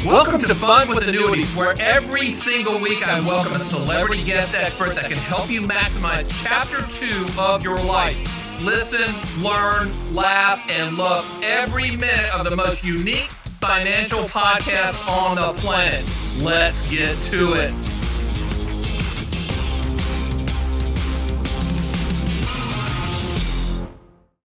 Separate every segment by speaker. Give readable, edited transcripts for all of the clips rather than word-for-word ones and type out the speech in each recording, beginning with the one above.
Speaker 1: Welcome to Fun with Annuities, where every single week I welcome a celebrity guest expert that can help you maximize Chapter 2 of your life. Listen, learn, laugh, and love every minute of the most unique financial podcast on the planet. Let's get to it.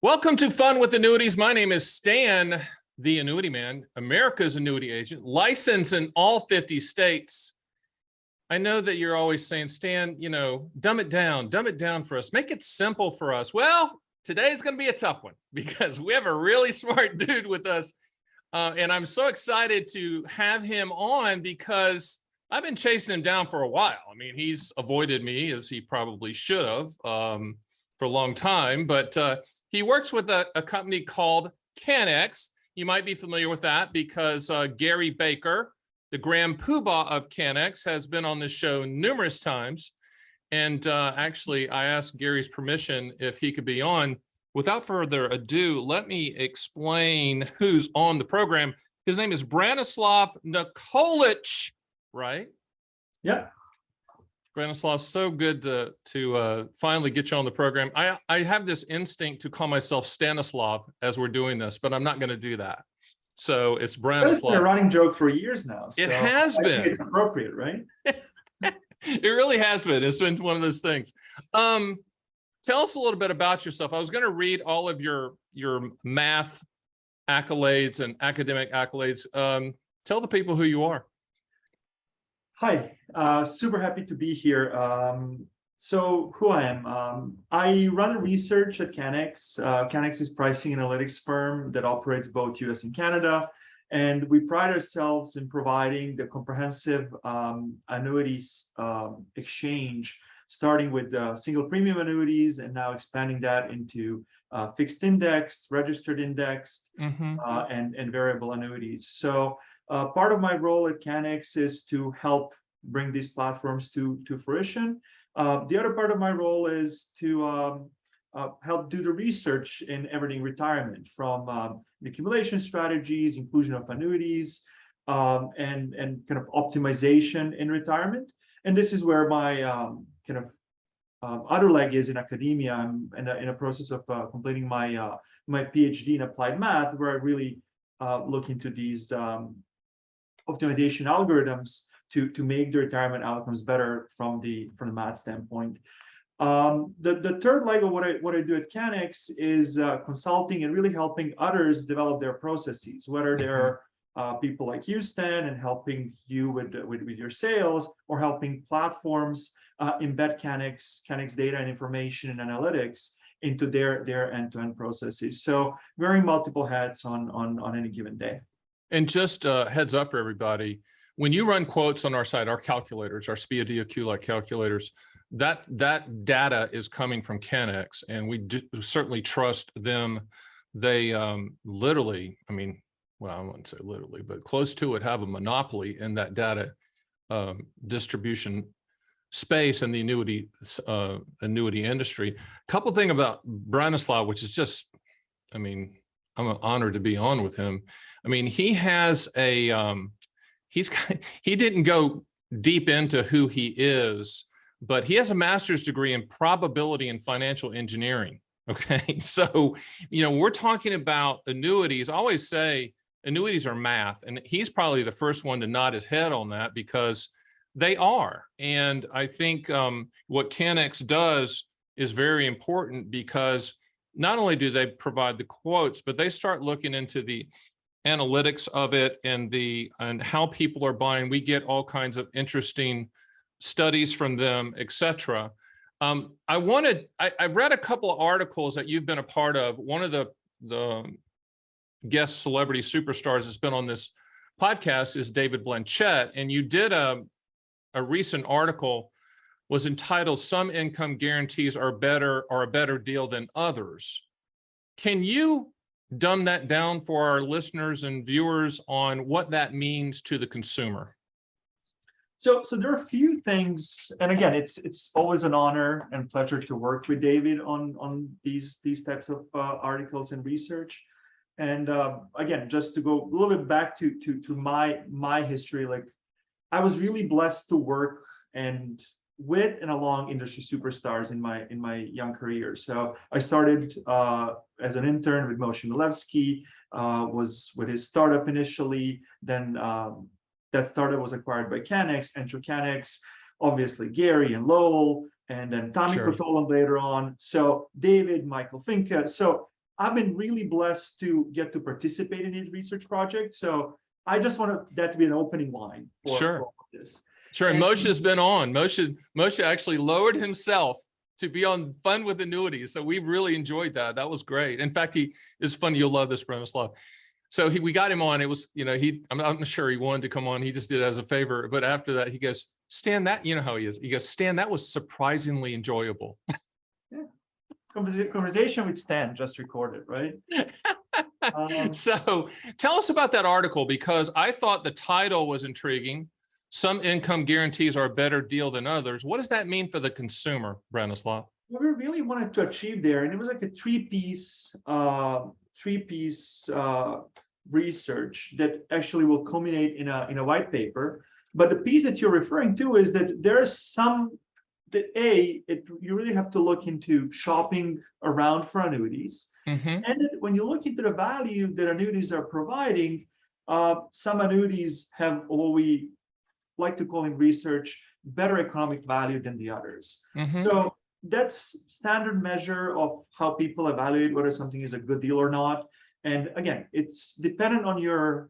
Speaker 1: Welcome to Fun with Annuities. My name is Stan, the Annuity Man, America's annuity agent, licensed in all 50 states. I know that you're always saying, Stan, dumb it down for us, make it simple for us. Well, today's going to be a tough one because we have a really smart dude with us. And I'm so excited to have him on because I've been chasing him down for a while. I mean, he's avoided me as he probably should have for a long time, but he works with a company called CANEX. You might be familiar with that because Gary Baker, the grand poobah of CANEX, has been on this show numerous times. And actually, I asked Gary's permission if he could be on. Without further ado, let me explain who's on the program. His name is Branislav Nikolic, right?
Speaker 2: Yeah.
Speaker 1: Branislav, so good to finally get you on the program. I have this instinct to call myself Stanislav as we're doing this, but I'm not going to do that. So it's Branislav.
Speaker 2: It's been a running joke for years now. So
Speaker 1: it has been.
Speaker 2: I think it's appropriate, right?
Speaker 1: It really has been. It's been one of those things. Tell us a little bit about yourself. I was going to read all of your math accolades and academic accolades. Tell the people who you are.
Speaker 2: Hi, super happy to be here. So who I am, I run research at CANEX. CANEX is a pricing analytics firm that operates both US and Canada. And we pride ourselves in providing the comprehensive annuities exchange, starting with single premium annuities and now expanding that into fixed index, registered index, and variable annuities. So part of my role at CANEX is to help bring these platforms to fruition. The other part of my role is to help do the research in everything retirement, from the accumulation strategies, inclusion of annuities, and kind of optimization in retirement. And this is where my other leg is in academia. I'm in a process of completing my my PhD in applied math, where I really look into these optimization algorithms to make the retirement outcomes better from the math standpoint. The third leg of what I do at CANEX is consulting and really helping others develop their processes, whether they're people like you, Stan, and helping you with your sales, or helping platforms embed CANEX data and information and analytics into their end-to-end processes. So wearing multiple hats on any given day.
Speaker 1: And just heads up for everybody, when you run quotes on our site, our calculators, our SPIA-DOQ-like calculators, that data is coming from CANEX, and we certainly trust them. They literally, I mean, well, I wouldn't say literally, but close to it, have a monopoly in that data distribution space in the annuity industry. A couple things about Branislav, which is just, I mean, I'm honored to be on with him. I mean, he has a, he didn't go deep into who he is, but he has a master's degree in probability and financial engineering. Okay. So, we're talking about annuities. I always say annuities are math, and he's probably the first one to nod his head on that because they are. And I think what CANEX does is very important because not only do they provide the quotes, but they start looking into the analytics of it and how people are buying. We get all kinds of interesting studies from them, etc. I've read a couple of articles that you've been a part of. One of the guest celebrity superstars that's been on this podcast is David Blanchett, and you did a recent article was entitled "Some Income Guarantees are a better deal than others." Can you dumb that down for our listeners and viewers on what that means to the consumer?
Speaker 2: So there are a few things, and again, it's always an honor and pleasure to work with David on these types of articles and research. And again, just to go a little bit back to my history, like I was really blessed to work and with and along industry superstars in my young career. So I started as an intern with Moshe Milevsky, was with his startup initially. Then that startup was acquired by CANEX, enter CANEX, obviously Gary and Lowell, and then Tommy Kotolan later on. So David, Michael Finke. So I've been really blessed to get to participate in these research projects. So I just want that to be an opening line for all of this.
Speaker 1: Sure, and Moshe's been on. Moshe actually lowered himself to be on Fun with Annuities. So we really enjoyed that. That was great. In fact, it's funny. You'll love this, Branislav. So we got him on. It was, I'm not sure he wanted to come on. He just did it as a favor. But after that, he goes, Stan, that, you know how he is. He goes, Stan, that was surprisingly enjoyable.
Speaker 2: Yeah. Conversation with Stan just recorded, right?
Speaker 1: So tell us about that article, because I thought the title was intriguing. Some income guarantees are a better deal than others. What does that mean for the consumer, Branislav?
Speaker 2: What we really wanted to achieve there, and it was like a three-piece research that actually will culminate in a white paper. But the piece that you're referring to is that there's some that you really have to look into shopping around for annuities. And when you look into the value that annuities are providing, some annuities have what we like to call in research better economic value than the others. So that's standard measure of how people evaluate whether something is a good deal or not. And again, it's dependent on your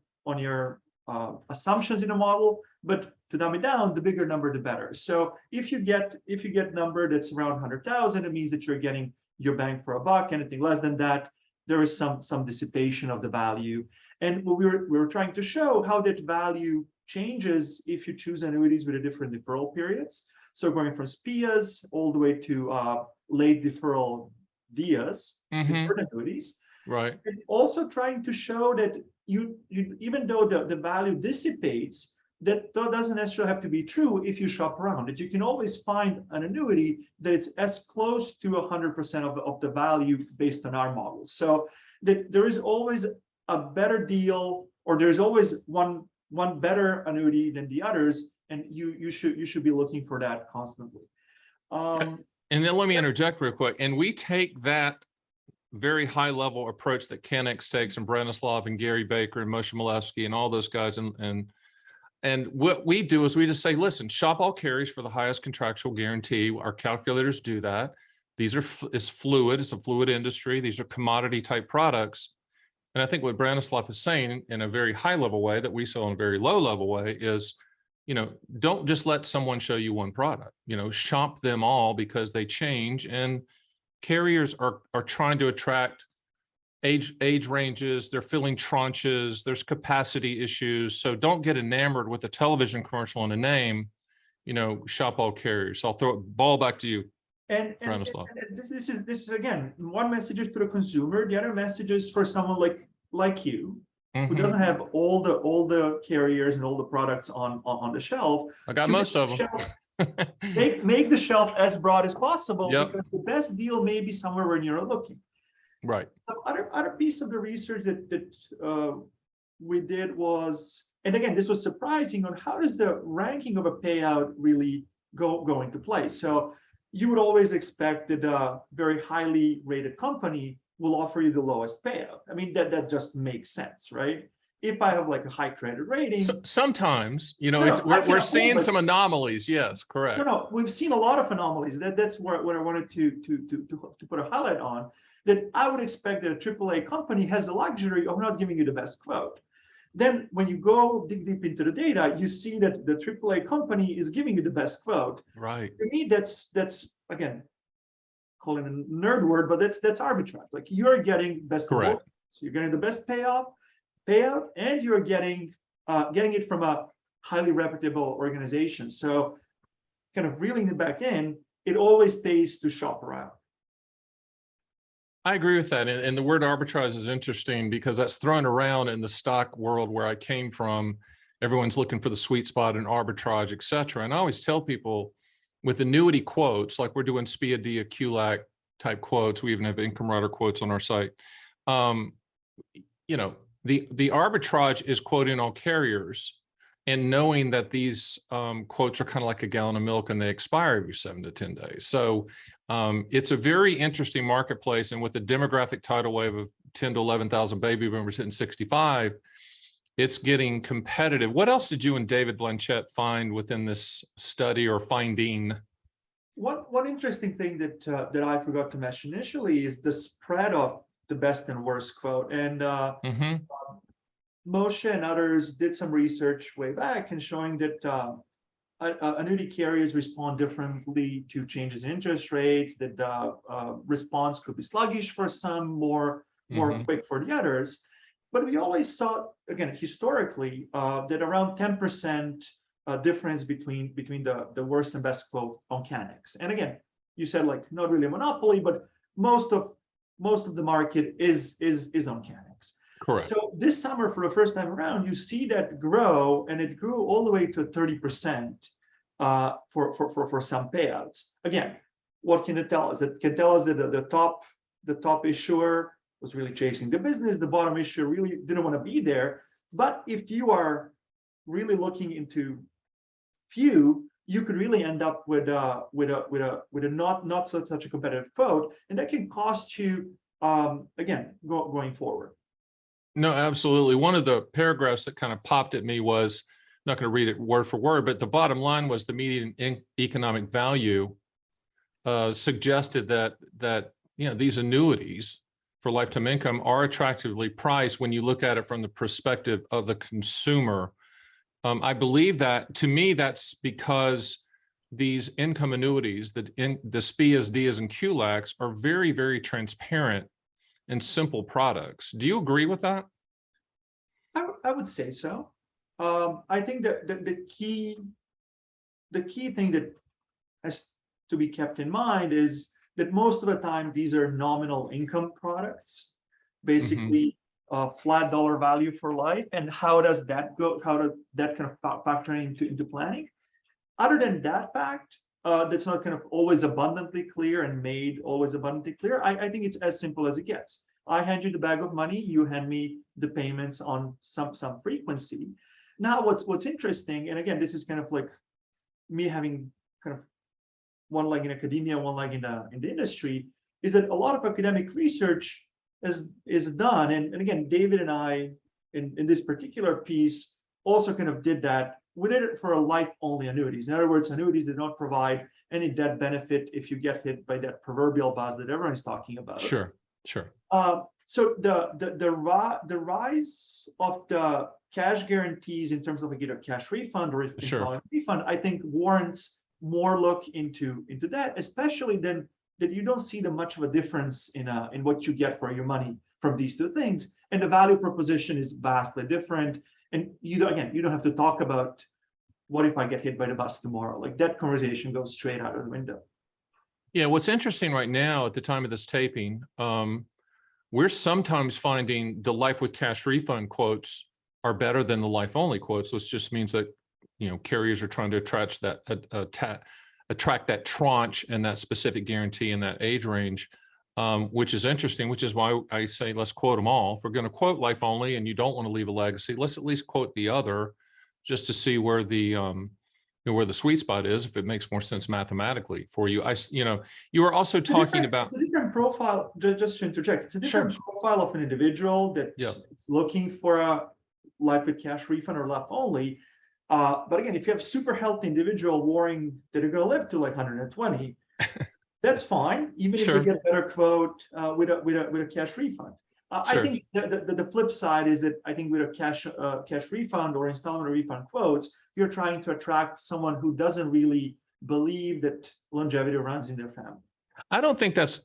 Speaker 2: assumptions in a model, but to dumb it down, the bigger number, the better. So if you get number that's around 100,000, it means that you're getting your bang for a buck. Anything less than that, there is some dissipation of the value. And what we were trying to show how that value changes if you choose annuities with a different deferral periods. So going from SPIAs all the way to late deferral DIAs, deferred annuities.
Speaker 1: Right.
Speaker 2: And also trying to show that you even though the value dissipates, that doesn't necessarily have to be true if you shop around. That you can always find an annuity that it's as close to 100% of the value based on our model. So that there is always a better deal, or there's always one better annuity than the others, and you should be looking for that constantly.
Speaker 1: And then let me interject real quick. And we take that very high level approach that CANEX takes, and Branislav and Gary Baker and Moshe Milevsky and all those guys, and what we do is we just say, listen, shop all carriers for the highest contractual guarantee. Our calculators do that. It's fluid. It's a fluid industry. These are commodity type products. And I think what Branislav is saying in a very high level way that we sell in a very low level way is, don't just let someone show you one product, shop them all, because they change, and carriers are trying to attract age ranges. They're filling tranches. There's capacity issues. So don't get enamored with a television commercial and a name, shop all carriers. So I'll throw it ball back to you. And
Speaker 2: this is again, one message is to the consumer. The other message is for someone like you, who doesn't have all the carriers and all the products on the shelf.
Speaker 1: I got most of them.
Speaker 2: make the shelf as broad as possible, because the best deal may be somewhere when you're looking.
Speaker 1: Right.
Speaker 2: Other piece of the research that we did was, and again, this was surprising on how does the ranking of a payout really go into play. So you would always expect that a very highly rated company will offer you the lowest payout. I mean, that just makes sense, right? If I have like a high credit rating.
Speaker 1: Sometimes, we're seeing some anomalies. Yes, correct.
Speaker 2: No, we've seen a lot of anomalies. That's what I wanted to put a highlight on. That I would expect that a AAA company has the luxury of not giving you the best quote. Then when you go dig deep into the data, you see that the AAA company is giving you the best quote.
Speaker 1: Right.
Speaker 2: To me, that's again, calling a nerd word, but that's arbitrage. Like you're getting best of both. So you're getting the best payout, and you're getting it from a highly reputable organization. So kind of reeling it back in, it always pays to shop around.
Speaker 1: I agree with that. And the word arbitrage is interesting because that's thrown around in the stock world where I came from. Everyone's looking for the sweet spot in arbitrage, et cetera. And I always tell people with annuity quotes, like we're doing SPIA, DIA, QLAC type quotes. We even have income rider quotes on our site. the arbitrage is quoting all carriers and knowing that these quotes are kind of like a gallon of milk and they expire every 7 to 10 days. So it's a very interesting marketplace. And with the demographic tidal wave of 10 to 11,000 baby boomers hitting 65, it's getting competitive. What else did you and David Blanchett find within this study or finding?
Speaker 2: One interesting thing that that I forgot to mention initially is the spread of the best and worst quote. And Moshe and others did some research way back and showing that annuity carriers respond differently to changes in interest rates, that the response could be sluggish for some, more quick for the others. But we always saw, again, historically, that around 10% difference between the worst and best quote on CANEX. And again, you said like not really a monopoly, but most of the market is on CANEX.
Speaker 1: Correct.
Speaker 2: So this summer, for the first time around, you see that grow, and it grew all the way to 30% for some payouts. Again, what can it tell us? That can tell us that the top issuer was really chasing the business. The bottom issuer really didn't want to be there. But if you are really looking into few, you could really end up with a not such a competitive quote, and that can cost you again going forward.
Speaker 1: No, absolutely. One of the paragraphs that kind of popped at me was, I'm not going to read it word for word, but the bottom line was the median economic value suggested that these annuities for lifetime income are attractively priced when you look at it from the perspective of the consumer. I believe that, to me, that's because these income annuities, the SPIAs, DIAs, and QLACs are very, very transparent and simple products. Do you agree with that?
Speaker 2: I would say so. I think that the key thing that has to be kept in mind is that most of the time these are nominal income products, basically flat dollar value for life. And how does that go? How does that kind of factor into planning? Other than that fact, that's not kind of always abundantly clear and made always abundantly clear. I think it's as simple as it gets. I hand you the bag of money, you hand me the payments on some frequency. Now, what's interesting, and again, this is kind of like me having kind of one leg in academia, one leg in the industry, is that a lot of academic research is done. And again, David and I, in this particular piece, also kind of did that. We did it for a life-only annuities. In other words, annuities did not provide any death benefit if you get hit by that proverbial bus that everyone is talking about.
Speaker 1: Sure.
Speaker 2: So the rise of the cash guarantees in terms of like either cash refund or installment refund, I think warrants more look into that, especially then that you don't see much of a difference in what you get for your money from these two things, and the value proposition is vastly different. And you don't have to talk about what if I get hit by the bus tomorrow. Like that conversation goes straight out of the window.
Speaker 1: Yeah, what's interesting right now at the time of this taping, we're sometimes finding the life with cash refund quotes are better than the life only quotes. This just means that carriers are trying to attract that tranche and that specific guarantee in that age range, which is interesting, which is why I say let's quote them all. If we're going to quote life only and you don't want to leave a legacy, let's at least quote the other just to see where the sweet spot is, if it makes more sense mathematically for you. You were also talking about—
Speaker 2: It's a different profile, just to interject, it's a different profile of an individual that's looking for a life with cash refund or life only. But again, if you have super healthy individual worrying that you're going to live to like 120, that's fine, even if they get a better quote with a cash refund. I think the flip side is that I think with a cash refund or installment refund quotes, you're trying to attract someone who doesn't really believe that longevity runs in their family.
Speaker 1: I don't think that's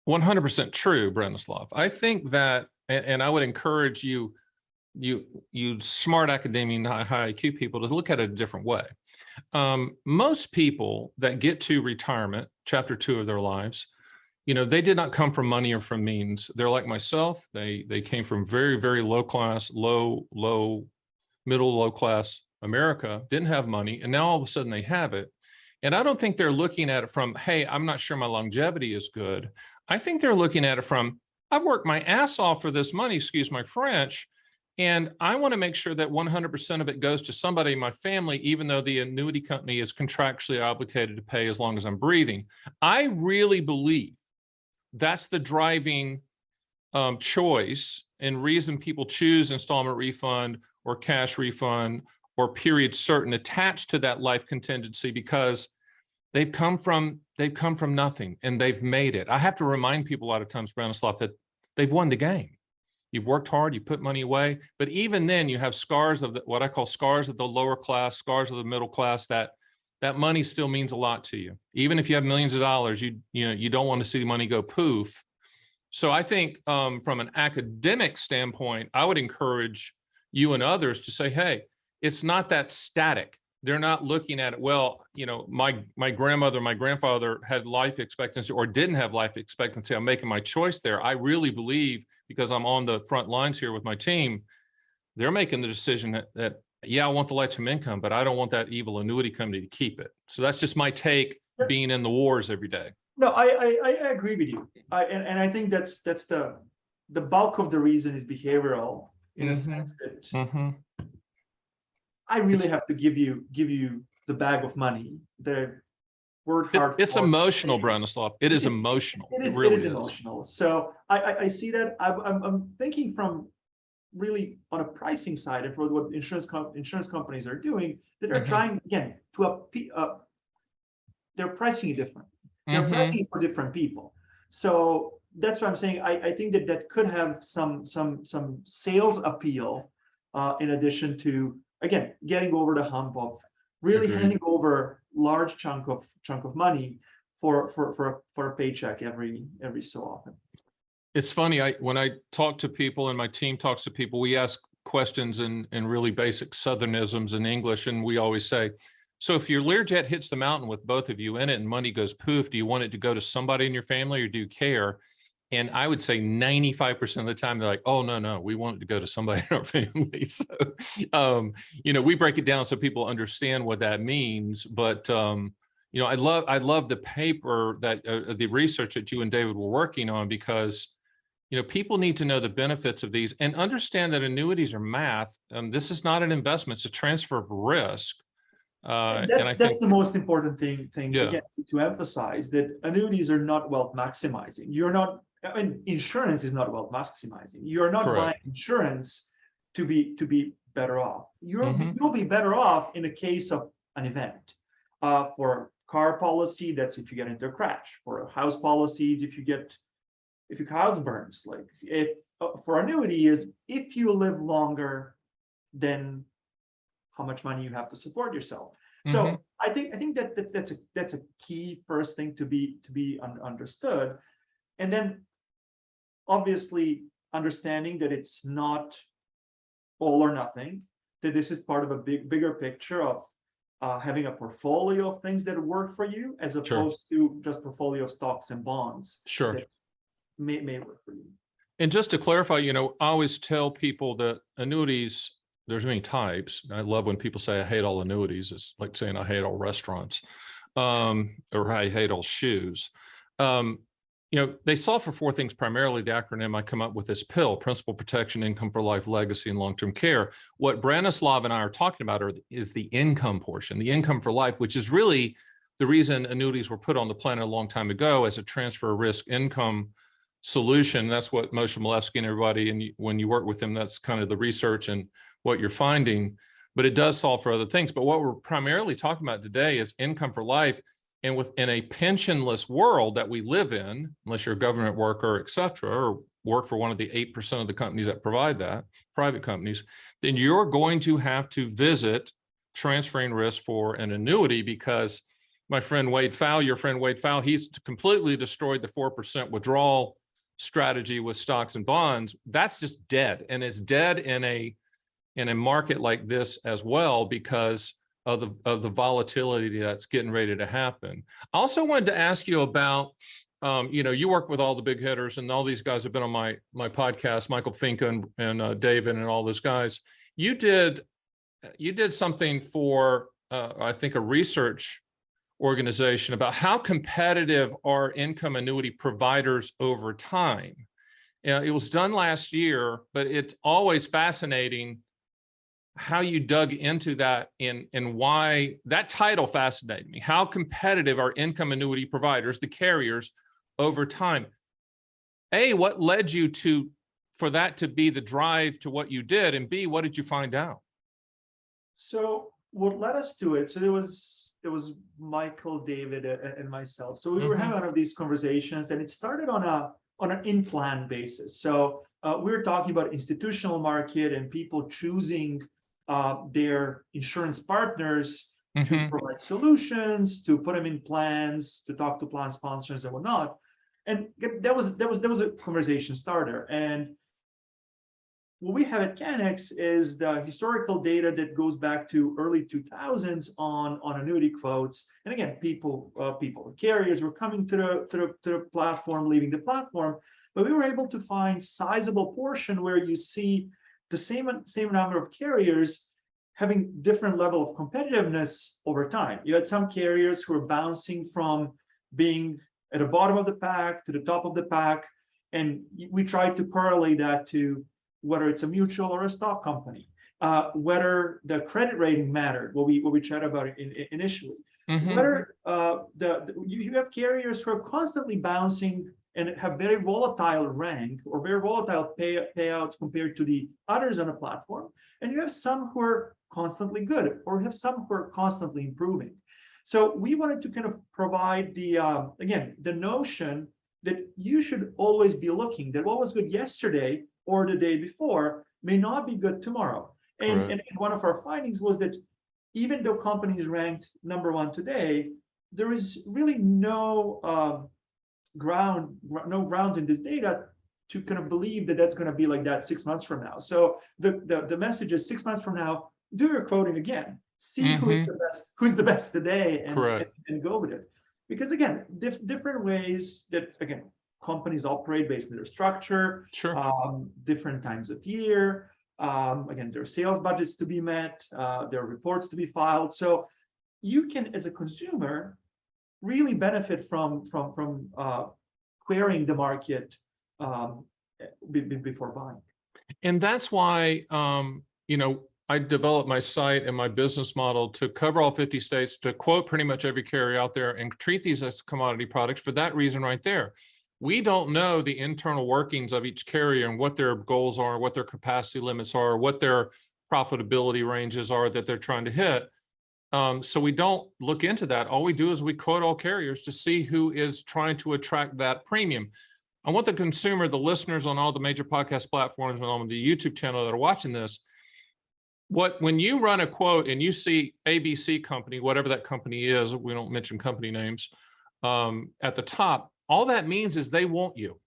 Speaker 1: 100% true, Branislav. I think that, and I would encourage you smart academia, high IQ people to look at it a different way. Most people that get to retirement, chapter 2 of their lives, they did not come from money or from means. They're like myself. They came from very, very low class, middle, low class America, didn't have money. And now all of a sudden they have it. And I don't think they're looking at it from, hey, I'm not sure my longevity is good. I think they're looking at it from, I've worked my ass off for this money, excuse my French, and I want to make sure that 100% of it goes to somebody in my family, even though the annuity company is contractually obligated to pay as long as I'm breathing. I really believe that's the driving choice and reason people choose installment refund or cash refund or period certain attached to that life contingency, because they've come from nothing and they've made it. I have to remind people a lot of times, Branislav, that they've won the game. You've worked hard, you put money away, but even then you have scars of what I call scars of the lower class, scars of the middle class, that money still means a lot to you. Even if you have millions of dollars, you don't want to see the money go poof. So I think from an academic standpoint, I would encourage you and others to say, hey, it's not that static. They're not looking at it, well, my grandmother, my grandfather had life expectancy or didn't have life expectancy. I'm making my choice there. I really believe, because I'm on the front lines here with my team, they're making the decision that yeah, I want the lifetime income, but I don't want that evil annuity company to keep it. So that's just my take, being in the wars every day.
Speaker 2: No, I agree with you. And I think that's the bulk of the reason is behavioral, in a sense that I really have to give you the bag of money. They're worked hard.
Speaker 1: It's emotional, Branislav. It is emotional.
Speaker 2: It really is emotional. So I see that. I'm thinking from really on a pricing side, and for what insurance companies are doing, that are trying again to they're pricing it different. They're pricing it for different people. So that's why I'm saying I think that could have some sales appeal, in addition to, again, getting over the hump of really handing over large chunk of money for a paycheck every so often.
Speaker 1: It's funny, when I talk to people and my team talks to people, we ask questions in really basic Southernisms in English, and we always say, so if your Learjet hits the mountain with both of you in it and money goes poof, do you want it to go to somebody in your family or do you care? And I would say 95% of the time, they're like, oh, no, we want it to go to somebody in our family. So, we break it down so people understand what that means. But, I love the paper that the research that you and David were working on, because, people need to know the benefits of these and understand that annuities are math. This is not an investment. It's a transfer of risk.
Speaker 2: That's the most important thing again, to emphasize, that annuities are not wealth maximizing. You're not, insurance is not wealth maximizing. You're not buying insurance to be better off. You'll be better off in a case of an event. For car policy, that's if you get into a crash. For a house policy, if your house burns. Like for annuity is if you live longer than how much money you have to support yourself. So I think that's a key first thing to be understood. And then obviously understanding that it's not all or nothing, that this is part of a bigger picture of having a portfolio of things that work for you, as opposed to just portfolio of stocks and bonds that may work for you.
Speaker 1: And just to clarify, I always tell people that annuities, there's many types. I love when people say I hate all annuities. It's like saying I hate all restaurants, or I hate all shoes. They solve for four things primarily. The acronym I come up with is PIL: principal protection, income for life, legacy, and long-term care. What Branislav and I are talking about is the income portion, the income for life, which is really the reason annuities were put on the planet a long time ago, as a transfer risk income solution. That's what Moshe Milevsky and everybody, and when you work with them, that's kind of the research and what you're finding, but it does solve for other things. But what we're primarily talking about today is income for life. And within a pensionless world that we live in, unless you're a government worker, et cetera, or work for one of the 8% of the companies that provide that, private companies, then you're going to have to visit transferring risk for an annuity, because my friend Wade Pfau, your friend Wade Pfau, he's completely destroyed the 4% withdrawal strategy with stocks and bonds. That's just dead. And it's dead in a market like this as well, because of the volatility that's getting ready to happen. I also wanted to ask you about, you work with all the big hitters, and all these guys have been on my podcast, Michael Finka and David and all those guys. You did something for, I think, a research organization about how competitive are income annuity providers over time. Yeah, it was done last year, but it's always fascinating how you dug into that and why that title fascinated me. How competitive are income annuity providers, the carriers, over time? A, what led you for that to be the drive to what you did? And B, what did you find out?
Speaker 2: So what led us to it? So there was Michael, David, and myself. So we were having one of these conversations, and it started on an in-plan basis. So we were talking about institutional market and people choosing their insurance partners to provide solutions, to put them in plans, to talk to plan sponsors and whatnot. And that was a conversation starter. And what we have at CANEX is the historical data that goes back to early 2000s on annuity quotes. And again, people, carriers were coming to the platform, leaving the platform, but we were able to find sizable portion where you see the same number of carriers having different level of competitiveness over time. You had some carriers who were bouncing from being at the bottom of the pack to the top of the pack, and we tried to correlate that to whether it's a mutual or a stock company, whether the credit rating mattered, what we chatted about initially, whether you have carriers who are constantly bouncing and have very volatile rank or very volatile payouts compared to the others on the platform, and you have some who are constantly good, or have some who are constantly improving. So we wanted to kind of provide the again, the notion that you should always be looking, that what was good yesterday or the day before may not be good tomorrow. And one of our findings was that even though companies ranked #1 today, there is really no grounds in this data to kind of believe that that's going to be like that 6 months from now. So the message is 6 months from now, do your quoting again, see who's the best today, and go with it. Because again, different ways that again companies operate based on their structure, different times of year. Again, there are sales budgets to be met, there are reports to be filed. So you can, as a consumer, really benefit from querying the market before buying.
Speaker 1: And that's why, I developed my site and my business model to cover all 50 states, to quote pretty much every carrier out there and treat these as commodity products for that reason right there. We don't know the internal workings of each carrier and what their goals are, what their capacity limits are, what their profitability ranges are that they're trying to hit. So we don't look into that. All we do is we quote all carriers to see who is trying to attract that premium. I want the consumer, the listeners on all the major podcast platforms and on the YouTube channel that are watching this, when you run a quote and you see ABC company, whatever that company is, we don't mention company names, at the top, all that means is they want you.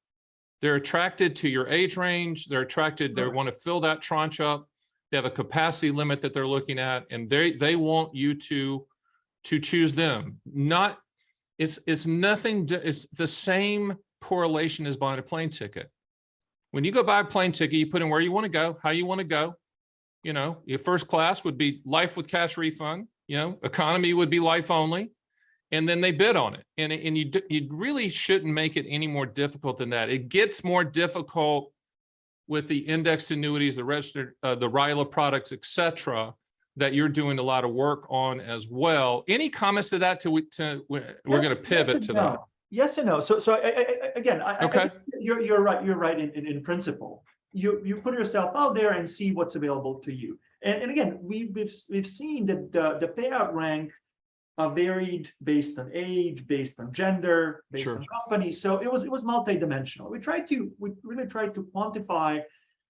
Speaker 1: They're attracted to your age range. They're attracted, they want to fill that tranche up. They have a capacity limit that they're looking at, and they want you to choose them. It's nothing, it's the same correlation as buying a plane ticket. When you go buy a plane ticket, you put in where you want to go, how you want to go. Your first class would be life with cash refund, economy would be life only, and then they bid on it. And you really shouldn't make it any more difficult than that. It gets more difficult with the indexed annuities, the registered, the RILA products, et cetera, that you're doing a lot of work on as well. Any comments to that? We're going to pivot to that.
Speaker 2: Yes and no. So again, you're right. You're right in principle. You put yourself out there and see what's available to you. And again, we've seen that the payout rank varied based on age, based on gender, based on company. So it was multidimensional. We really tried to quantify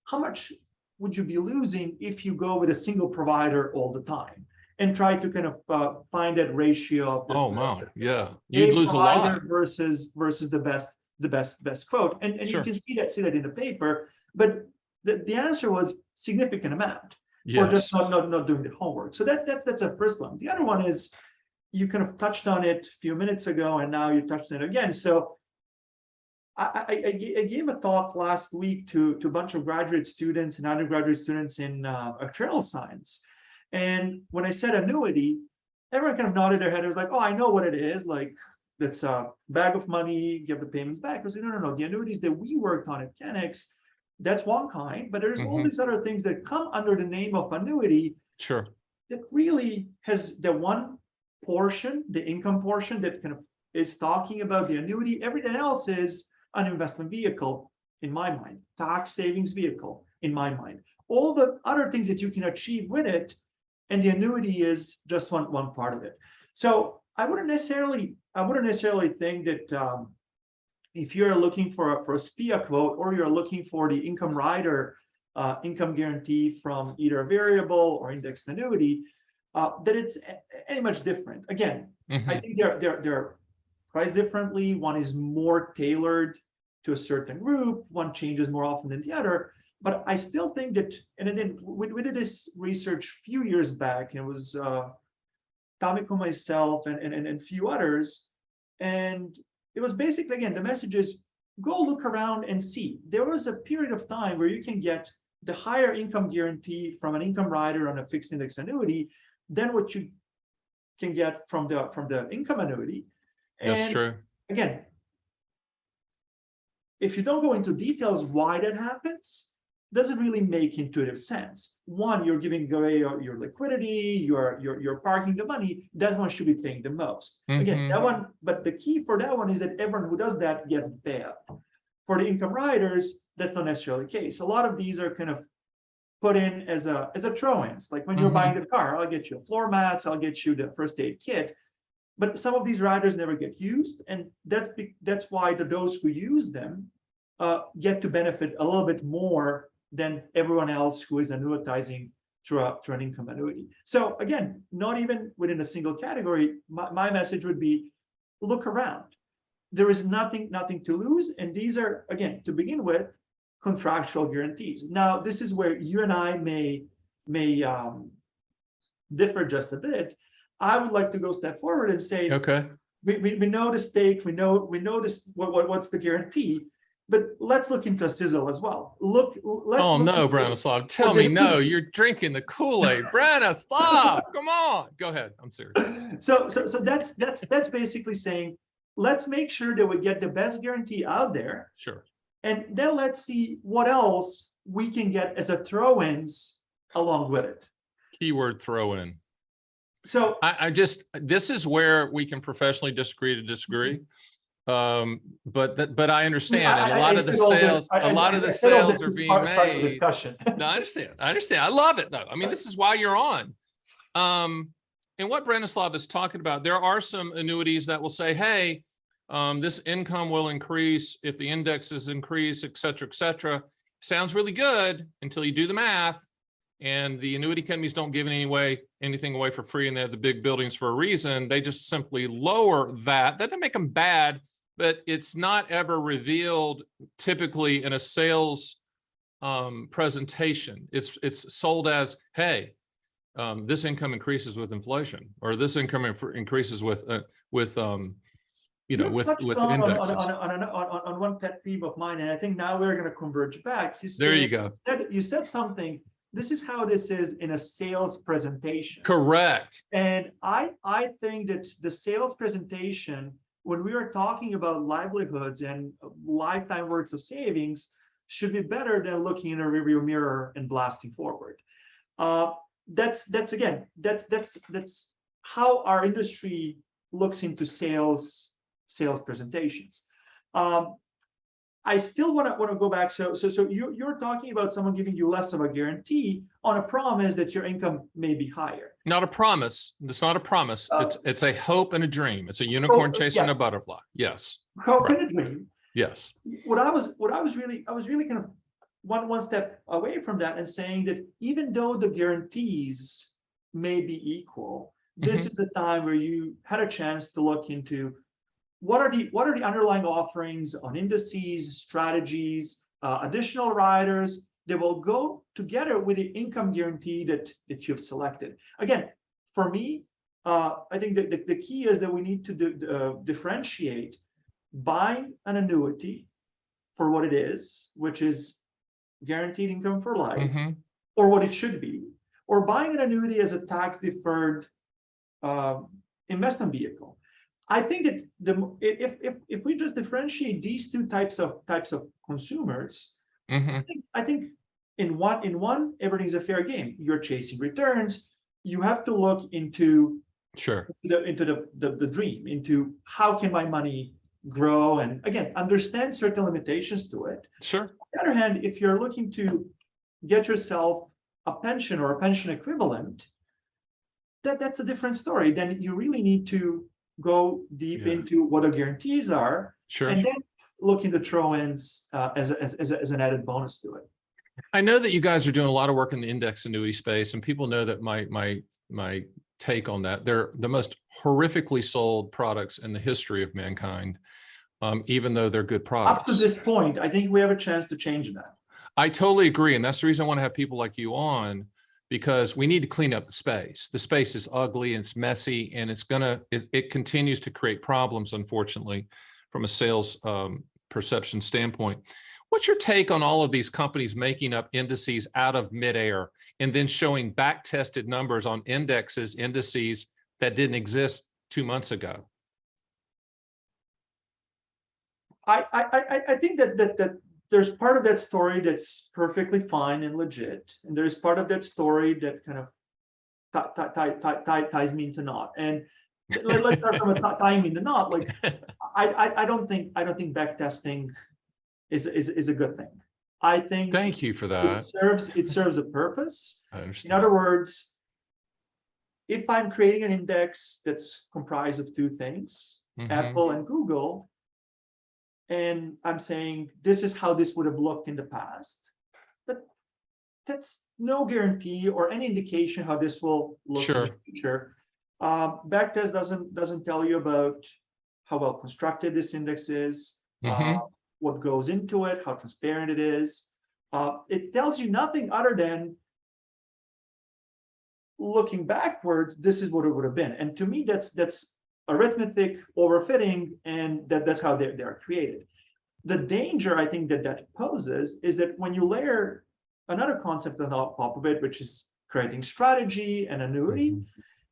Speaker 2: how much would you be losing if you go with a single provider all the time, and try to kind of find that ratio of
Speaker 1: you'd lose a lot
Speaker 2: versus the best quote. And you can see that in the paper, but the answer was significant amount, or just not doing the homework. So that's a first one. The other one is, you kind of touched on it a few minutes ago, and now you touched on it again. So I gave a talk last week to a bunch of graduate students and undergraduate students in actuarial science. And when I said annuity, everyone kind of nodded their head. It was like, oh, I know what it is. Like, that's a bag of money, give the payments back. I was like, no. The annuities that we worked on at CANEX, that's one kind, but there's all these other things that come under the name of annuity.
Speaker 1: Sure.
Speaker 2: That really has the one portion, the income portion, that kind of is talking about the annuity. Everything else is an investment vehicle, in my mind, tax savings vehicle, in my mind. All the other things that you can achieve with it, and the annuity is just one part of it. So I wouldn't necessarily think that if you're looking for a SPIA quote, or you're looking for the income rider, income guarantee from either a variable or indexed annuity, that it's any much different. Again, I think they're priced differently. One is more tailored to a certain group. One changes more often than the other. But I still think that, and then we did this research a few years back, and it was Tamiko, myself, and a few others. And it was basically, again, the message is, go look around and see. There was a period of time where you can get the higher income guarantee from an income rider on a fixed index annuity than what you can get from the income annuity.
Speaker 1: That's true.
Speaker 2: Again, if you don't go into details why that happens, doesn't really make intuitive sense. One, you're giving away your liquidity, you're parking the money. That one should be paying the most. Again, that one, but the key for that one is that everyone who does that gets the payout. For the income riders, that's not necessarily the case. A lot of these are kind of put in as a throw-ins. Like when you're buying the car, I'll get you floor mats, I'll get you the first aid kit. But some of these riders never get used, and that's why those who use them get to benefit a little bit more than everyone else who is annuitizing through an income annuity. So again, not even within a single category, my message would be, look around. There is nothing to lose, and these are, again, to begin with, contractual guarantees. Now, this is where you and I may differ just a bit. I would like to go a step forward and say, okay, we know the stake, we know this, what's the guarantee, but let's look into a sizzle as well. Let's
Speaker 1: no, Branislav, tell me no, you're drinking the Kool-Aid. Branislav, come on, go ahead, I'm serious.
Speaker 2: So that's basically saying, let's make sure that we get the best guarantee out there. Sure. And then let's see what else we can get as a throw-ins along with it.
Speaker 1: Keyword throw-in.
Speaker 2: So
Speaker 1: this is where we can professionally disagree to disagree. But I understand, and a lot of the sales are being made.
Speaker 2: Discussion.
Speaker 1: No, I understand. I love it though. I mean, this is why you're on. And what Branislav is talking about, there are some annuities that will say, hey, this income will increase if the indexes increase, et cetera, sounds really good until you do the math. And the annuity companies don't give anything away for free, and they have the big buildings for a reason. They just simply lower that. That doesn't make them bad, but it's not ever revealed typically in a sales presentation. It's sold as, hey, this income increases with inflation, or this income increases with indexes.
Speaker 2: On one pet peeve of mine, and I think now we're going to converge back. You said something. This is how this is in a sales presentation.
Speaker 1: Correct.
Speaker 2: And I think that the sales presentation, when we are talking about livelihoods and lifetime worth of savings, should be better than looking in a rearview mirror and blasting forward. That's how our industry looks into sales presentations. I still want to go back. So you're talking about someone giving you less of a guarantee on a promise that your income may be higher.
Speaker 1: Not a promise. It's not a promise. It's a hope and a dream. It's a unicorn chasing a butterfly. Yes.
Speaker 2: Hope and a dream.
Speaker 1: Yes.
Speaker 2: What I was really kind of one step away from that, and saying that even though the guarantees may be equal, this is the time where you had a chance to look into what are the underlying offerings on indices, strategies, additional riders that will go together with the income guarantee that you've selected. Again, for me, I think that the key is that we need to differentiate buying an annuity for what it is, which is guaranteed income for life, or what it should be, or buying an annuity as a tax-deferred investment vehicle. I think that if we just differentiate these two types of consumers, I think in one everything's a fair game. You're chasing returns. You have to look into the dream, into how can my money grow, and again understand certain limitations to it.
Speaker 1: Sure.
Speaker 2: On the other hand, if you're looking to get yourself a pension or a pension equivalent, that's a different story. Then you really need to go deep into what the guarantees are, and then look into throw-ins as an added bonus to it.
Speaker 1: I know that you guys are doing a lot of work in the index annuity space, and people know that my take on that. They're the most horrifically sold products in the history of mankind, even though they're good products.
Speaker 2: Up to this point, I think we have a chance to change that.
Speaker 1: I totally agree, and that's the reason I want to have people like you on, because we need to clean up the space. The space is ugly, and it's messy, and it continues to create problems, unfortunately, from a sales perception standpoint. What's your take on all of these companies making up indices out of midair and then showing back-tested numbers on indices that didn't exist 2 months ago?
Speaker 2: I think that there's part of that story that's perfectly fine and legit, and there's part of that story that kind of ties me into knot. And let's start from tying me into knot. Like I don't think backtesting is a good thing. I think
Speaker 1: thank you for that.
Speaker 2: It serves a purpose.
Speaker 1: I understand.
Speaker 2: In other words, if I'm creating an index that's comprised of two things, Apple and Google, and I'm saying this is how this would have looked in the past, but that's no guarantee or any indication how this will look in the future. Backtest doesn't tell you about how well constructed this index is, what goes into it, how transparent it is. It tells you nothing other than looking backwards, this is what it would have been. And to me, that's arithmetic overfitting, and that's how they're created. The danger I think that poses is that when you layer another concept on top of it, which is creating strategy and annuity,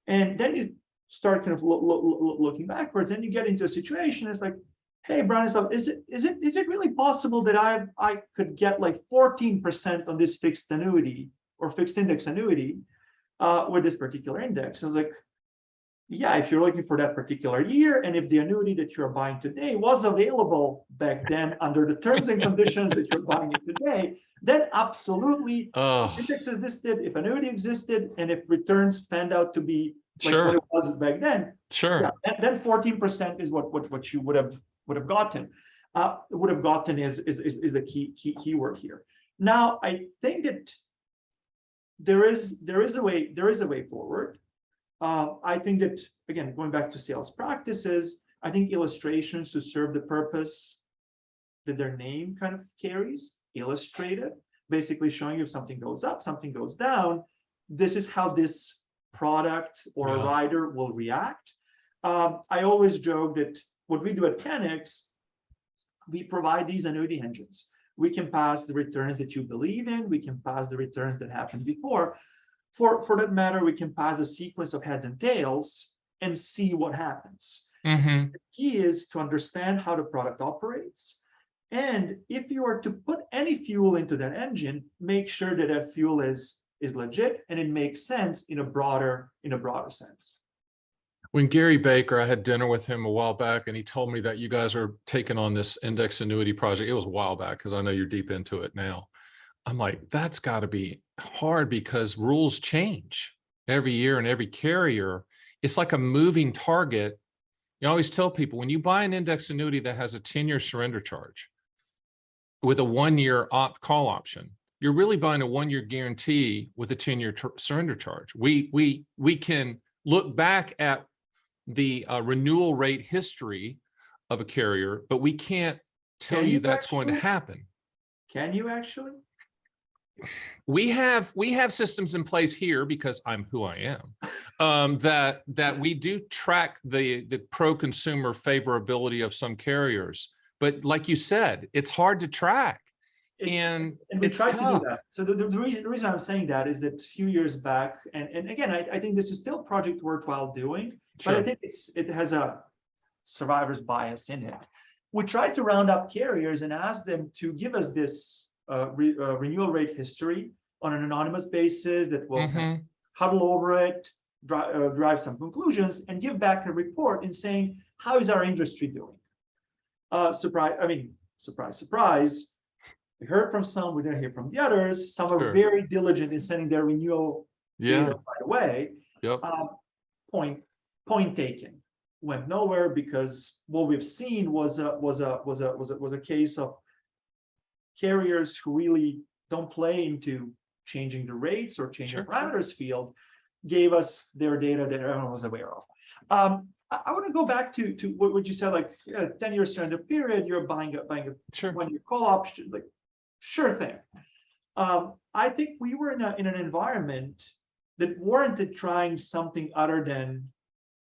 Speaker 2: and then you start kind of looking backwards, and you get into a situation, it's like, hey, Branislav, is it really possible that I could get like 14% on this fixed annuity or fixed index annuity with this particular index? I was like, yeah, if you're looking for that particular year, and if the annuity that you're buying today was available back then under the terms and conditions that you're buying it today, then absolutely, if index existed, if annuity existed, and if returns panned out to be like what it was back then, yeah, and then 14% is what you would have gotten. Would have gotten is the key word here. Now, I think that there is a way forward. I think that, again, going back to sales practices, I think illustrations should serve the purpose that their name kind of carries, illustrated, basically showing you if something goes up, something goes down, this is how this product or a rider will react. I always joke that what we do at CANEX, we provide these annuity engines. We can pass the returns that you believe in, we can pass the returns that happened before. For that matter, we can pass a sequence of heads and tails and see what happens. The key is to understand how the product operates. And if you are to put any fuel into that engine, make sure that that fuel is legit and it makes sense in a broader sense.
Speaker 1: When Gary Baker, I had dinner with him a while back, and he told me that you guys are taking on this index annuity project. It was a while back, because I know you're deep into it now. I'm like, that's got to be hard, because rules change every year, and every carrier, it's like a moving target. You always tell people, when you buy an index annuity that has a 10-year surrender charge with a 1-year call option, you're really buying a 1-year guarantee with a 10-year surrender charge. We can look back at the renewal rate history of a carrier, but we can't tell you that's going to happen.
Speaker 2: Can you actually?
Speaker 1: We have systems in place here, because I'm who I am, that we do track the pro-consumer favorability of some carriers. But like you said, it's hard to track. And
Speaker 2: we
Speaker 1: it's
Speaker 2: try
Speaker 1: tough.
Speaker 2: to do that. So the reason I'm saying that is that a few years back, and again, I think this is still a project worthwhile doing, but I think it has a survivor's bias in it. We tried to round up carriers and ask them to give us this renewal rate history on an anonymous basis that will kind of huddle over it, drive some conclusions, and give back a report in saying, how is our industry doing? Surprise, surprise. We heard from some, we didn't hear from the others. Some are very diligent in sending their renewal data right away. Point taken. Went nowhere, because what we've seen was a case of carriers who really don't play into changing the rates or changing parameters field, gave us their data that everyone was aware of. I want to go back to what you said, like 10-year surrender period, you're buying a 1-year call option, like sure thing. I think we were in an environment that warranted trying something other than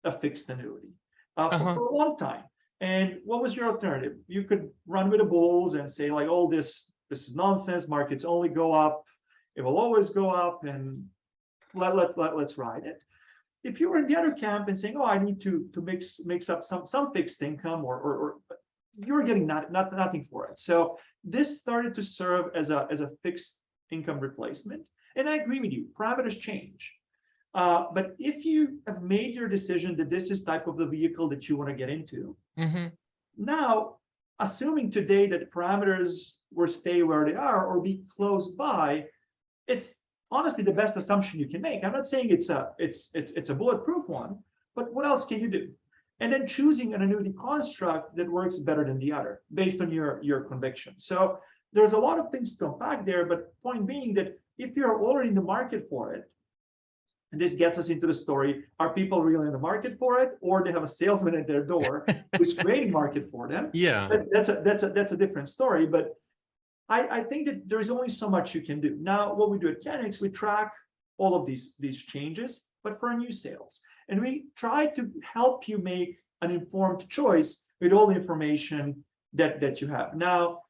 Speaker 2: a fixed annuity for a long time. And what was your alternative? You could run with the bulls and say like, oh, this is nonsense. Markets only go up. It will always go up, and let's ride it. If you were in the other camp and saying, oh, I need to mix up some fixed income, or you were getting nothing for it. So this started to serve as a fixed income replacement. And I agree with you, parameters change. But if you have made your decision that this is type of the vehicle that you want to get into, now, assuming today that parameters will stay where they are or be close by, it's honestly the best assumption you can make. I'm not saying it's a bulletproof one, but what else can you do? And then choosing an annuity construct that works better than the other based on your conviction. So there's a lot of things to unpack there, but point being that if you're already in the market for it, and this gets us into the story, are people really in the market for it, or they have a salesman at their door who's creating market for them?
Speaker 1: Yeah,
Speaker 2: that's a different story. But I think that there's only so much you can do. Now, what we do at CANEX, we track all of these changes, but for new sales. And we try to help you make an informed choice with all the information that you have. Now,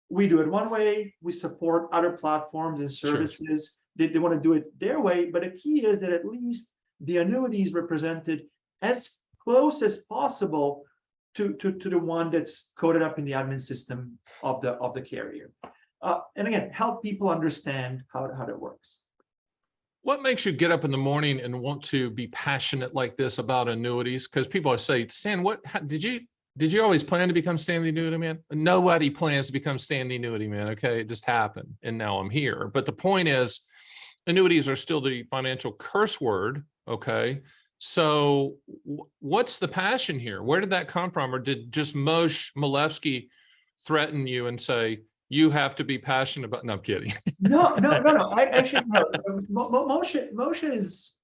Speaker 2: we do it one way. We support other platforms and services. They want to do it their way. But the key is that at least the annuity is represented as close as possible to the one that's coded up in the admin system of the carrier. And again, help people understand how that works.
Speaker 1: What makes you get up in the morning and want to be passionate like this about annuities? Because people always say, Stan, did you always plan to become Stan the Annuity Man? Nobody plans to become Stan the Annuity Man. Okay, it just happened, and now I'm here. But the point is, annuities are still the financial curse word. Okay, so what's the passion here? Where did that come from? Or did just Moshe Milevsky threaten you and say, you have to be passionate about? No, I'm kidding.
Speaker 2: No. I actually no. Moshe is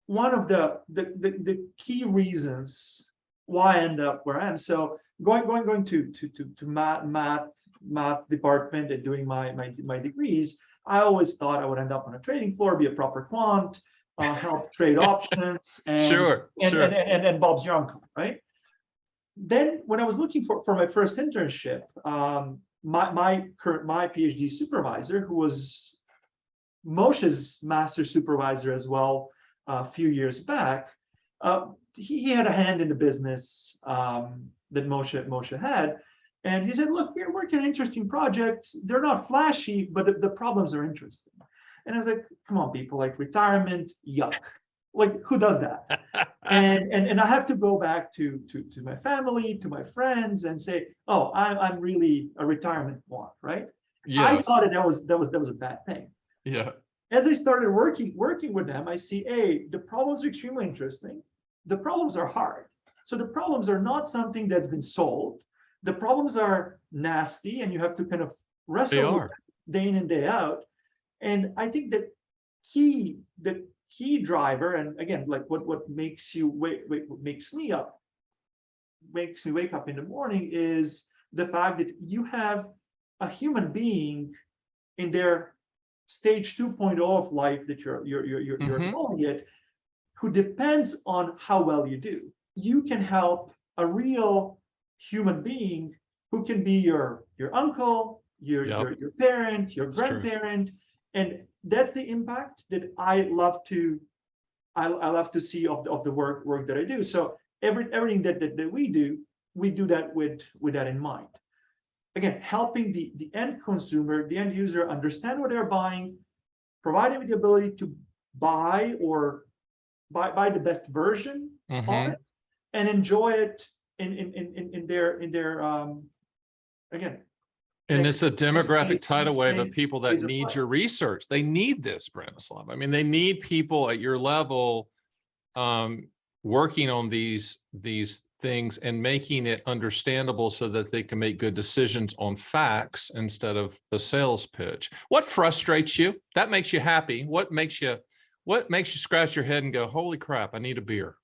Speaker 2: one of the key reasons why I end up where I am. So going to math department and doing my degrees, I always thought I would end up on a trading floor, be a proper quant, help trade options, and and Bob's your uncle, right? Then when I was looking for my first internship, my PhD supervisor, who was Moshe's master supervisor as well a few years back, he had a hand in the business that Moshe had. And he said, look, we're working on interesting projects. They're not flashy, but the problems are interesting. And I was like, come on, people, like retirement, yuck. Like, who does that? and I have to go back to my family, to my friends, and say, oh, I'm really a retirement quant, right? Yes. I thought that was a bad thing.
Speaker 1: Yeah.
Speaker 2: As I started working with them, I see, the problems are extremely interesting. The problems are hard. So the problems are not something that's been solved. The problems are nasty, and you have to kind of wrestle with them day in and day out. And I think that the key driver, and again, like what makes you makes me wake up in the morning, is the fact that you have a human being in their stage 2.0 of life that you're calling it, who depends on how well you do. You can help a real human being who can be your uncle, your parent, your grandparent, and that's the impact that I love to see of the work that I do. So everything that we do we do that with that in mind. Again, helping the end consumer, the end user understand what they're buying, providing with the ability to buy or buy the best version of it and enjoy it in their again.
Speaker 1: And it's a demographic tidal wave of people that
Speaker 2: phase of
Speaker 1: need
Speaker 2: life.
Speaker 1: your research. They need this, Branislav. I mean, they need people at your level working on these things and making it understandable so that they can make good decisions on facts instead of the sales pitch. What frustrates you? That makes you happy. What makes you scratch your head and go, holy crap, I need a beer?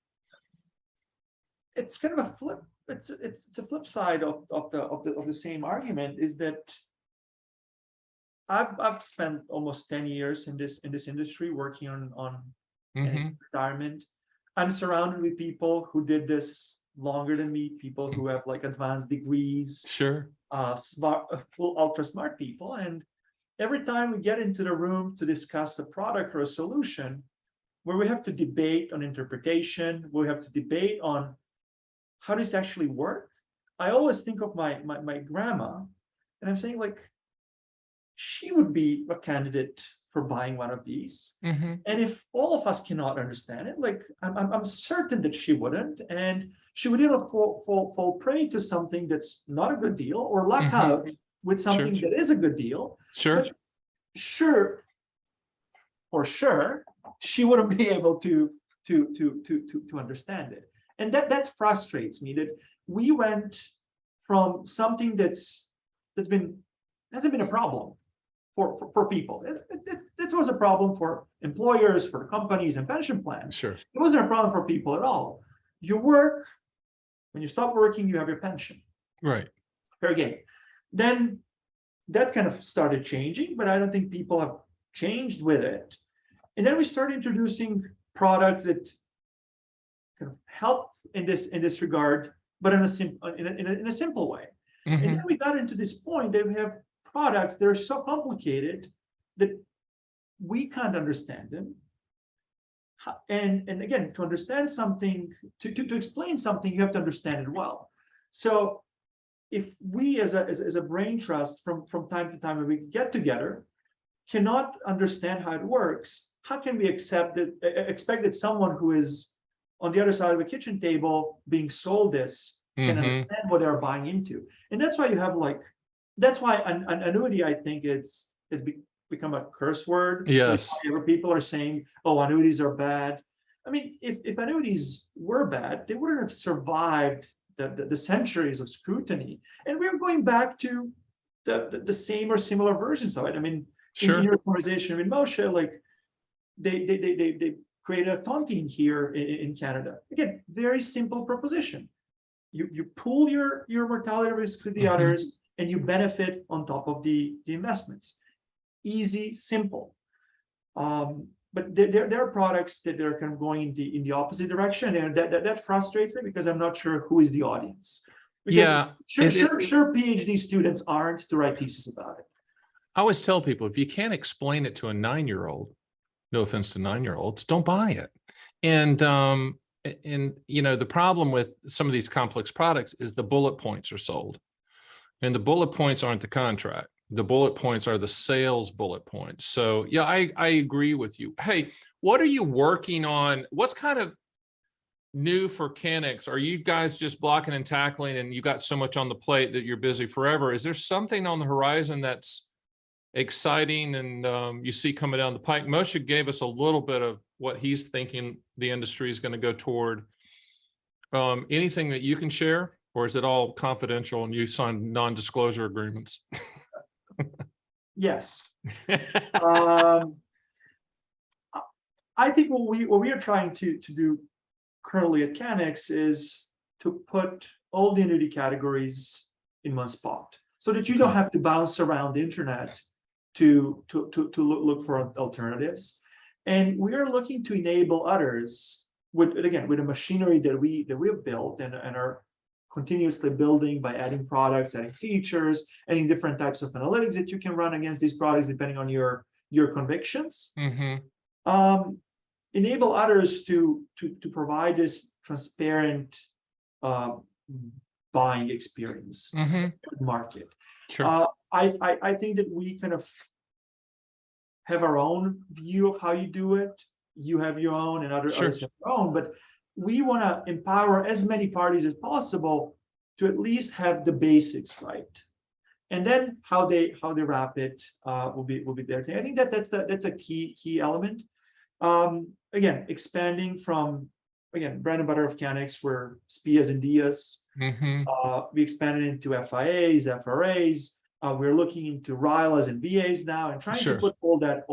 Speaker 2: It's kind of a flip. It's a flip side of the same argument, is that I've spent almost 10 years in this industry working on retirement. I'm surrounded with people who did this longer than me, people who have like advanced degrees,
Speaker 1: Sure,
Speaker 2: ultra smart people. And every time we get into the room to discuss a product or a solution, where we have to debate on interpretation, we have to debate on how does it actually work, I always think of my grandma, and I'm saying, like, she would be a candidate for buying one of these. And if all of us cannot understand it, like, I'm certain that she wouldn't, and she would either fall prey to something that's not a good deal, or luck out with something that is a good deal.
Speaker 1: Sure.
Speaker 2: But sure, she wouldn't be able to understand it. And that frustrates me, that we went from something hasn't been a problem for people. It was a problem for employers, for companies and pension plans.
Speaker 1: Sure.
Speaker 2: It wasn't a problem for people at all. You work, when you stop working, you have your pension.
Speaker 1: Right.
Speaker 2: Fair game. Then that kind of started changing, but I don't think people have changed with it. And then we started introducing products that kind of help in this regard, but in a simple way. And then we got into this point that we have products that are so complicated that we can't understand them. And again, to understand something, to explain something, you have to understand it well. So if we as a brain trust from time to time, when we get together, cannot understand how it works, how can we expect that someone who is on the other side of a kitchen table being sold this can understand what they're buying into? And that's why you have that's why an annuity, I think, it's become a curse word.
Speaker 1: Yes.
Speaker 2: People are saying, oh, annuities are bad. I mean, if annuities were bad, they wouldn't have survived the centuries of scrutiny. And we're going back to the same or similar versions of it. I mean, in your conversation with Moshe, like, they created a tontine here in Canada. Again, very simple proposition. You pool your mortality risk with the others, and you benefit on top of the investments. Easy, simple. But there are products that are kind of going in the opposite direction, and that frustrates me, because I'm not sure who is the audience. Because sure, PhD students aren't to write thesis about it.
Speaker 1: I always tell people, if you can't explain it to a 9-year-old, no offense to 9-year-olds, don't buy it. And you know, the problem with some of these complex products is the bullet points are sold, and the bullet points aren't the contract. The bullet points are the sales bullet points. So yeah, I agree with you. Hey, what are you working on? What's kind of new for CANEX? Are you guys just blocking and tackling, and you got so much on the plate that you're busy forever? Is there something on the horizon that's exciting and you see coming down the pike? Moshe gave us a little bit of what he's thinking the industry is going to go toward. Anything that you can share, or is it all confidential and you signed non-disclosure agreements?
Speaker 2: Yes. I think what we are trying to do currently at CANEX is to put all the annuity categories in one spot, so that you don't have to bounce around the internet to look for alternatives. And we are looking to enable others with a machinery that we have built and are continuously building by adding products, adding features, adding different types of analytics that you can run against these products depending on your convictions. Enable others to provide this transparent buying experience market.
Speaker 1: Sure.
Speaker 2: I think that we kind of have our own view of how you do it. You have your own, and others have their own, but we want to empower as many parties as possible to at least have the basics right. And then how they wrap it will be their thing. I think that's a key element. Again, expanding from bread and butter of CANEX were SPIAs and DIAs. We expanded into FIAs, FRAs. We're looking into RILAs and VAs now, and trying to put all that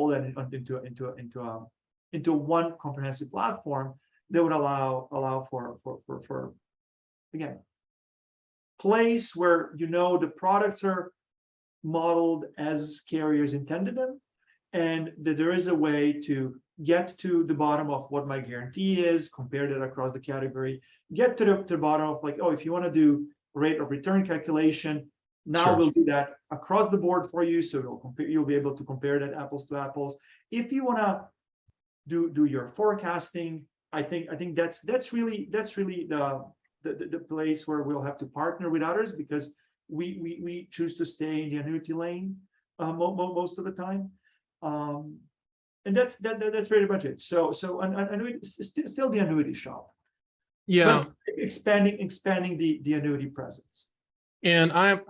Speaker 2: into one comprehensive platform that would allow for again, place where the products are modeled as carriers intended them, and that there is a way to get to the bottom of what my guarantee is, compare that across the category, get to the bottom of like, oh, if you want to do rate of return calculation, now we'll do that across the board for you, so you'll be able to compare that apples to apples. If you want to do your forecasting, I think that's really the place where we'll have to partner with others, because we choose to stay in the annuity lane most of the time, and that's very much it. So annuity is still the annuity shop, but expanding the annuity presence.
Speaker 1: And I'm,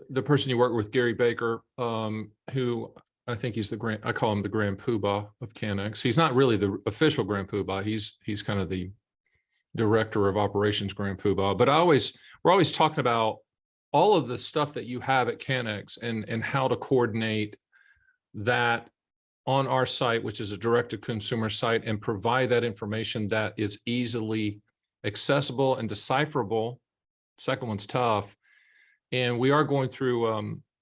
Speaker 1: the person you work with, Gary Baker, who I think he's I call him the Grand Poobah of CANEX. He's not really the official Grand Poobah. He's kind of the director of operations Grand Poobah. But we're always talking about all of the stuff that you have at CANEX and how to coordinate that on our site, which is a direct-to-consumer site, and provide that information that is easily accessible and decipherable. Second one's tough. And we are going through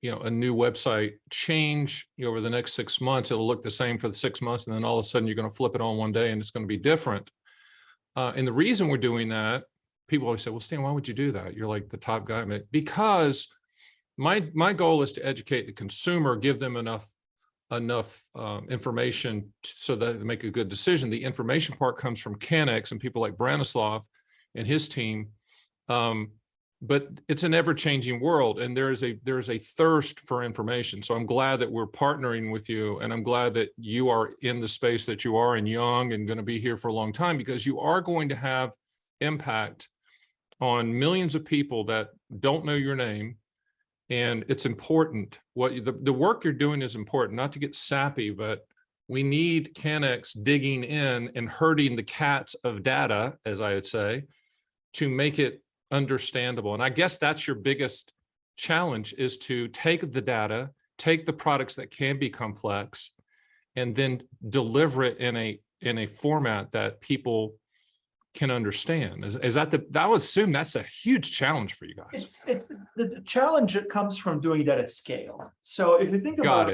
Speaker 1: a new website change over the next 6 months. It'll look the same for the 6 months, and then all of a sudden you're going to flip it on one day and it's going to be different. And the reason we're doing that, people always say, well, Stan, why would you do that? You're like the top guy. Because my goal is to educate the consumer, give them enough information so that they make a good decision. The information part comes from CANEX and people like Branislav and his team. But it's an ever-changing world, and there is a thirst for information. So I'm glad that we're partnering with you, and I'm glad that you are in the space that you are, and young, and going to be here for a long time, because you are going to have impact on millions of people that don't know your name. And it's important. The work you're doing is important, not to get sappy, but we need CANEX digging in and herding the cats of data, as I would say, to make it understandable. And I guess that's your biggest challenge, is to take the data, take the products that can be complex, and then deliver it in a format that people can understand. Is that I would assume that's a huge challenge for you guys.
Speaker 2: The challenge comes from doing that at scale. So if you think about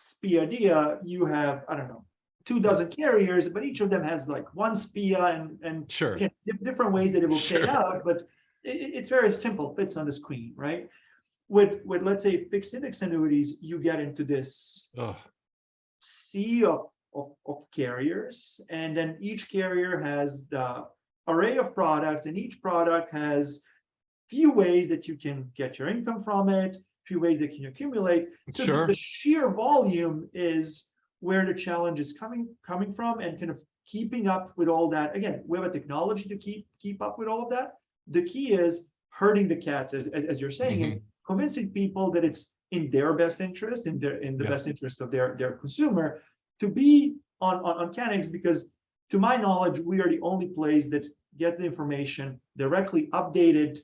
Speaker 2: SPIA, you have, I don't know, 24 carriers, but each of them has like one SPIA and different ways that it will pay out, but it's very simple, fits on the screen, right? With let's say fixed index annuities, you get into this sea of carriers, and then each carrier has the array of products, and each product has few ways that you can get your income from it, few ways that you can accumulate. So the sheer volume is where the challenge is coming from, and kind of keeping up with all that. Again, we have a technology to keep up with all of that. The key is herding the cats, as you're saying, and convincing people that it's in their best interest, in the best interest of their consumer, to be on CANEX, because to my knowledge, we are the only place that get the information directly updated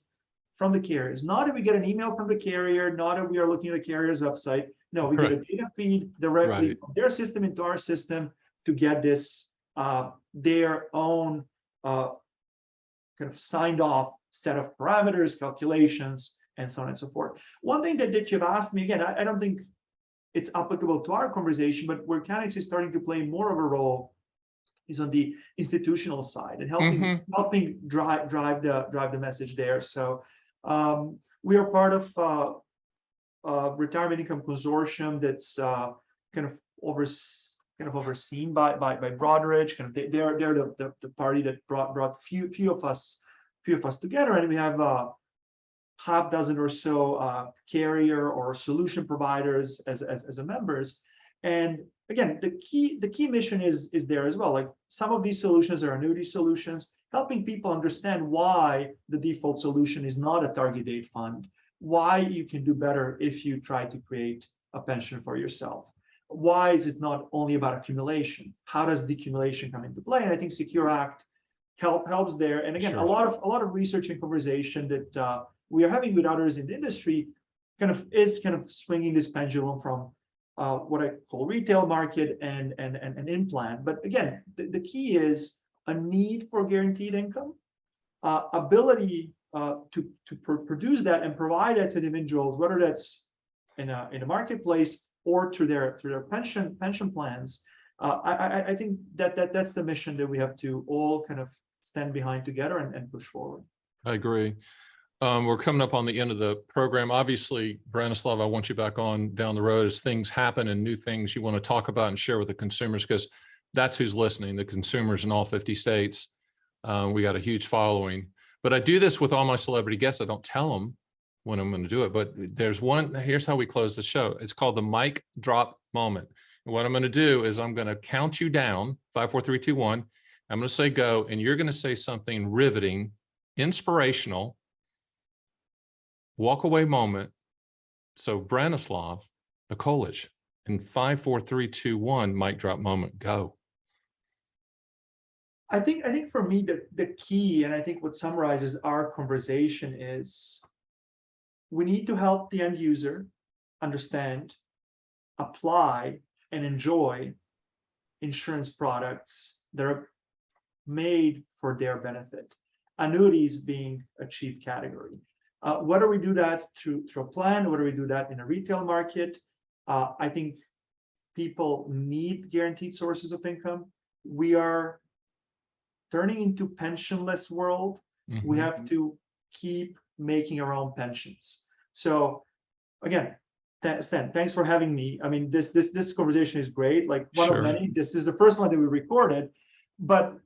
Speaker 2: from the carriers. Not that we get an email from the carrier, not that we are looking at a carrier's website. No, we get a data feed directly from their system into our system to get this their own kind of signed off set of parameters, calculations, and so on and so forth. One thing that you've asked me, again, I don't think it's applicable to our conversation, but where CANEX is starting to play more of a role is on the institutional side, and helping drive the message there. So we are part of retirement income consortium that's kind of overseen by Broadridge. Kind of they're the party that brought few of us together, and we have half dozen or so carrier or solution providers as a members. And again, the key mission is there as well. Like some of these solutions are annuity solutions, helping people understand why the default solution is not a target date fund, why you can do better if you try to create a pension for yourself. Why is it not only about accumulation? How does decumulation come into play? And I think Secure Act helps there. And again,
Speaker 1: Sure.
Speaker 2: a lot of research and conversation that we are having with others in the industry is swinging this pendulum from what I call retail market and in-plan. But again, the key is a need for guaranteed income, ability to produce that and provide that to the individuals, whether that's in a marketplace or through their pension plans. I think that's the mission that we have to all kind of stand behind together and push forward.
Speaker 1: I agree. We're coming up on the end of the program. Obviously, Branislav, I want you back on down the road as things happen and new things you want to talk about and share with the consumers, because that's who's listening, the consumers in all 50 states. We got a huge following. But I do this with all my celebrity guests. I don't tell them when I'm going to do it, but there's one. Here's how we close the show. It's called the mic drop moment. And what I'm going to do is I'm going to count you down, 5, 4, 3, 2, 1. I'm going to say go, and you're going to say something riveting, inspirational, walk away moment. So Branislav Nikolic, in 5, 4, 3, 2, 1, mic drop moment, go.
Speaker 2: I think for me, the key, and I think what summarizes our conversation is we need to help the end user understand, apply, and enjoy insurance products that are made for their benefit. Annuities being a chief category. Whether we do that through a plan, whether we do that in a retail market, I think people need guaranteed sources of income. We are turning into pensionless world.
Speaker 1: Mm-hmm.
Speaker 2: We have to keep making our own pensions. So again, Stan, thanks for having me. I mean, this conversation is great. Like one
Speaker 1: Sure.
Speaker 2: of many. This is the first one that we recorded, but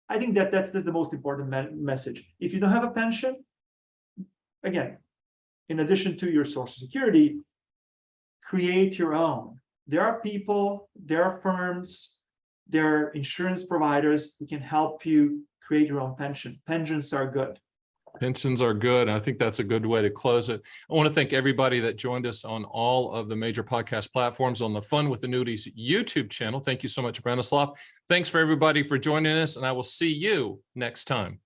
Speaker 2: I think that's the most important message. If you don't have a pension, again, in addition to your Social Security, create your own. There are people, there are firms, there are insurance providers who can help you create your own pension. Pensions are good.
Speaker 1: Pensions are good. And I think that's a good way to close it. I want to thank everybody that joined us on all of the major podcast platforms, on the Fun with Annuities YouTube channel. Thank you so much, Branislav. Thanks for everybody for joining us, and I will see you next time.